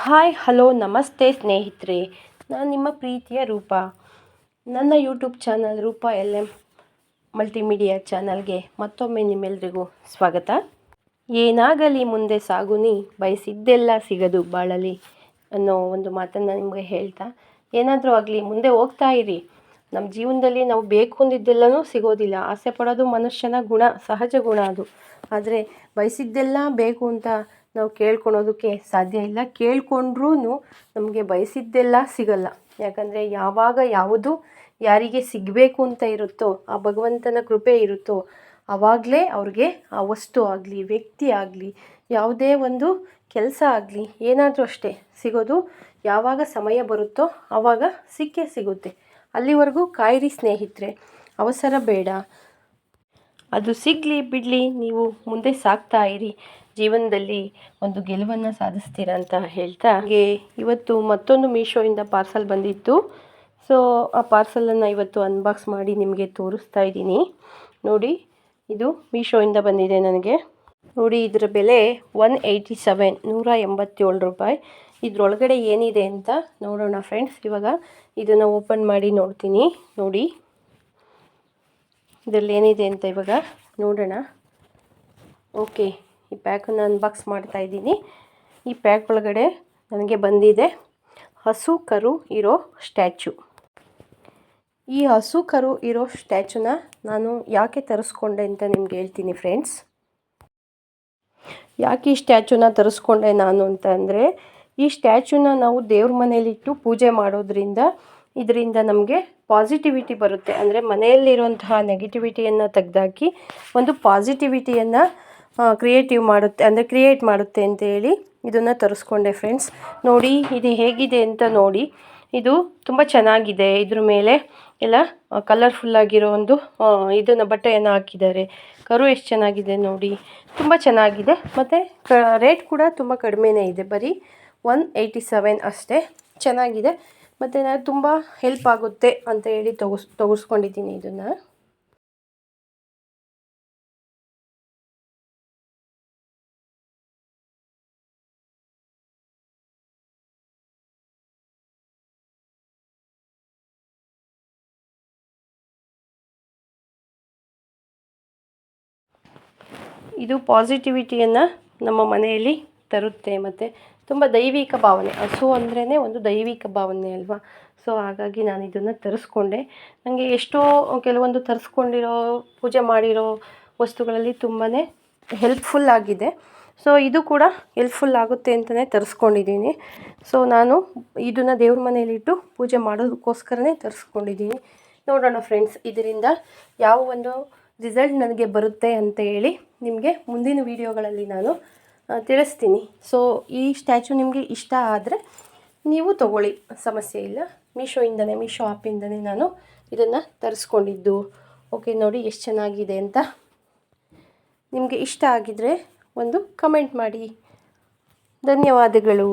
Hi hello ನಮಸ್ತೆ ಸ್ನೇಹಿತರೆ, ನಾನು ನಿಮ್ಮ ಪ್ರೀತಿಯ ರೂಪ. ನನ್ನ ಯೂಟ್ಯೂಬ್ ಚಾನಲ್ ರೂಪ LM ಮಲ್ಟಿಮೀಡಿಯಾ ಚಾನಲ್ಗೆ ಮತ್ತೊಮ್ಮೆ ನಿಮ್ಮೆಲ್ಲರಿಗೂ ಸ್ವಾಗತ. ಏನಾಗಲಿ ಮುಂದೆ ಸಾಗುನಿ, ಬಯಸಿದ್ದೆಲ್ಲ ಸಿಗದು ಬಾಳಲಿ ಅನ್ನೋ ಒಂದು ಮಾತನ್ನು ನಿಮಗೆ ಹೇಳ್ತಾ, ಏನಾದರೂ ಆಗಲಿ ಮುಂದೆ ಹೋಗ್ತಾ ಇರಿ. ನಮ್ಮ ಜೀವನದಲ್ಲಿ ನಾವು ಬೇಕು ಅಂದಿದ್ದೆಲ್ಲನೂ ಸಿಗೋದಿಲ್ಲ. ಆಸೆ ಪಡೋದು ಮನುಷ್ಯನ ಗುಣ, ಸಹಜ ಗುಣ ಅದು. ಆದರೆ ಬಯಸಿದ್ದೆಲ್ಲ ಬೇಕು ಅಂತ ನಾವು ಕೇಳ್ಕೊಳೋದಕ್ಕೆ ಸಾಧ್ಯ ಇಲ್ಲ. ಕೇಳ್ಕೊಂಡ್ರೂ ನಮಗೆ ಬಯಸಿದ್ದೆಲ್ಲ ಸಿಗಲ್ಲ. ಯಾಕಂದರೆ ಯಾವಾಗ ಯಾವುದು ಯಾರಿಗೆ ಸಿಗಬೇಕು ಅಂತ ಇರುತ್ತೋ, ಆ ಭಗವಂತನ ಕೃಪೆ ಇರುತ್ತೋ, ಆವಾಗಲೇ ಅವ್ರಿಗೆ ಆ ವಸ್ತು ಆಗಲಿ, ವ್ಯಕ್ತಿ ಆಗಲಿ, ಯಾವುದೇ ಒಂದು ಕೆಲಸ ಆಗಲಿ, ಏನಾದರೂ ಅಷ್ಟೇ ಸಿಗೋದು. ಯಾವಾಗ ಸಮಯ ಬರುತ್ತೋ ಆವಾಗ ಸಿಕ್ಕೇ ಸಿಗುತ್ತೆ. ಅಲ್ಲಿವರೆಗೂ ಕಾಯಿರಿ ಸ್ನೇಹಿತರೆ, ಅವಸರ ಬೇಡ. ಅದು ಸಿಗಲಿ ಬಿಡಲಿ, ನೀವು ಮುಂದೆ ಸಾಗ್ತಾ ಇರಿ. ಜೀವನದಲ್ಲಿ ಒಂದು ಗೆಲುವನ್ನು ಸಾಧಿಸ್ತೀರ ಅಂತ ಹೇಳ್ತಾ, ಹಾಗೆ ಇವತ್ತು ಮತ್ತೊಂದು ಮೀಶೋಯಿಂದ ಪಾರ್ಸಲ್ ಬಂದಿತ್ತು. ಸೊ ಆ ಪಾರ್ಸಲನ್ನು ಇವತ್ತು ಅನ್ಬಾಕ್ಸ್ ಮಾಡಿ ನಿಮಗೆ ತೋರಿಸ್ತಾ ಇದ್ದೀನಿ. ನೋಡಿ, ಇದು ಮೀಶೋಯಿಂದ ಬಂದಿದೆ ನನಗೆ. ನೋಡಿ, ಇದರ ಬೆಲೆ 187 ರೂಪಾಯಿ. ಇದರೊಳಗಡೆ ಏನಿದೆ ಅಂತ ನೋಡೋಣ ಫ್ರೆಂಡ್ಸ್. ಇವಾಗ ಇದನ್ನು ಓಪನ್ ಮಾಡಿ ನೋಡ್ತೀನಿ. ನೋಡಿ, ಇದರಲ್ಲಿ ಏನಿದೆ ಅಂತ ಇವಾಗ ನೋಡೋಣ. ಓಕೆ, ಈ ಪ್ಯಾಕನ್ನು ಅನ್ಬಾಕ್ಸ್ ಮಾಡ್ತಾ ಇದ್ದೀನಿ. ಈ ಪ್ಯಾಕ್ ಒಳಗಡೆ ನನಗೆ ಬಂದಿದೆ ಹಸು ಕರು ಇರೋ ಸ್ಟ್ಯಾಚು. ಈ ಹಸು ಕರು ಇರೋ ಸ್ಟ್ಯಾಚುನ ನಾನು ಯಾಕೆ ತರಿಸ್ಕೊಂಡೆ ಅಂತ ನಿಮ್ಗೆ ಹೇಳ್ತೀನಿ ಫ್ರೆಂಡ್ಸ್. ಯಾಕೆ ಈ ಸ್ಟ್ಯಾಚುನ ತರಿಸ್ಕೊಂಡೆ ನಾನು ಅಂತ ಅಂದರೆ, ಈ ಸ್ಟ್ಯಾಚುನ ನಾವು ದೇವ್ರ ಮನೆಯಲ್ಲಿಟ್ಟು ಪೂಜೆ ಮಾಡೋದ್ರಿಂದ ಇದರಿಂದ ನಮಗೆ ಪಾಸಿಟಿವಿಟಿ ಬರುತ್ತೆ. ಅಂದರೆ ಮನೆಯಲ್ಲಿರುವಂತಹ ನೆಗೆಟಿವಿಟಿಯನ್ನು ತೆಗೆದಾಕಿ ಒಂದು ಪಾಸಿಟಿವಿಟಿಯನ್ನು ಕ್ರಿಯೇಟ್ ಮಾಡುತ್ತೆ ಅಂತ ಹೇಳಿ ಇದನ್ನು ತರಿಸ್ಕೊಂಡೆ ಫ್ರೆಂಡ್ಸ್. ನೋಡಿ, ಇದು ಹೇಗಿದೆ ಅಂತ ನೋಡಿ. ಇದು ತುಂಬ ಚೆನ್ನಾಗಿದೆ. ಇದ್ರ ಮೇಲೆ ಎಲ್ಲ ಕಲರ್ಫುಲ್ಲಾಗಿರೋ ಒಂದು ಇದನ್ನು ಬಟ್ಟೆಯನ್ನು ಹಾಕಿದ್ದಾರೆ. ಕರು ಎಷ್ಟು ಚೆನ್ನಾಗಿದೆ ನೋಡಿ, ತುಂಬ ಚೆನ್ನಾಗಿದೆ. ಮತ್ತು ರೇಟ್ ಕೂಡ ತುಂಬ ಕಡಿಮೆನೇ ಇದೆ, ಬರೀ 187 ಅಷ್ಟೇ. ಚೆನ್ನಾಗಿದೆ. ಮತ್ತು ನಾನು ತುಂಬ ಹೆಲ್ಪ್ ಆಗುತ್ತೆ ಅಂತ ಹೇಳಿ ತೆಗೆಸ್ಕೊಂಡಿದ್ದೀನಿ ಇದನ್ನು. ಇದು ಪಾಸಿಟಿವಿಟಿಯನ್ನು ನಮ್ಮ ಮನೆಯಲ್ಲಿ ತರುತ್ತೆ. ಮತ್ತು ತುಂಬ ದೈವಿಕ ಭಾವನೆ. ಹಸು ಅಂದ್ರೇ ಒಂದು ದೈವಿಕ ಭಾವನೆ ಅಲ್ವಾ. ಸೊ ಹಾಗಾಗಿ ನಾನು ಇದನ್ನು ತರಿಸ್ಕೊಂಡೆ. ನನಗೆ ಎಷ್ಟೋ ಕೆಲವೊಂದು ತರಿಸ್ಕೊಂಡಿರೋ ಪೂಜೆ ಮಾಡಿರೋ ವಸ್ತುಗಳಲ್ಲಿ ತುಂಬಾ ಹೆಲ್ಪ್ಫುಲ್ ಆಗಿದೆ. ಸೊ ಇದು ಕೂಡ ಹೆಲ್ಪ್ಫುಲ್ ಆಗುತ್ತೆ ಅಂತಲೇ ತರಿಸ್ಕೊಂಡಿದ್ದೀನಿ. ಸೊ ನಾನು ಇದನ್ನು ದೇವ್ರ ಮನೆಯಲ್ಲಿಟ್ಟು ಪೂಜೆ ಮಾಡೋದಕ್ಕೋಸ್ಕರನೇ ತರಿಸ್ಕೊಂಡಿದ್ದೀನಿ. ನೋಡೋಣ ಫ್ರೆಂಡ್ಸ್, ಇದರಿಂದ ಯಾವ ಒಂದು ರಿಸಲ್ಟ್ ನನಗೆ ಬರುತ್ತೆ ಅಂತ ಹೇಳಿ ನಿಮಗೆ ಮುಂದಿನ ವೀಡಿಯೋಗಳಲ್ಲಿ ನಾನು ತಿಳಿಸ್ತೀನಿ. ಸೊ ಈ ಸ್ಟ್ಯಾಚು ನಿಮಗೆ ಇಷ್ಟ ಆದರೆ ನೀವು ತಗೊಳ್ಳಿ, ಸಮಸ್ಯೆ ಇಲ್ಲ. ಮೀಶೋ ಆ್ಯಪಿಂದನೇ ನಾನು ಇದನ್ನು ತರಿಸ್ಕೊಂಡಿದ್ದು. ಓಕೆ, ನೋಡಿ ಎಷ್ಟು ಚೆನ್ನಾಗಿದೆ ಅಂತ. ನಿಮಗೆ ಇಷ್ಟ ಆಗಿದರೆ ಒಂದು ಕಮೆಂಟ್ ಮಾಡಿ. ಧನ್ಯವಾದಗಳು.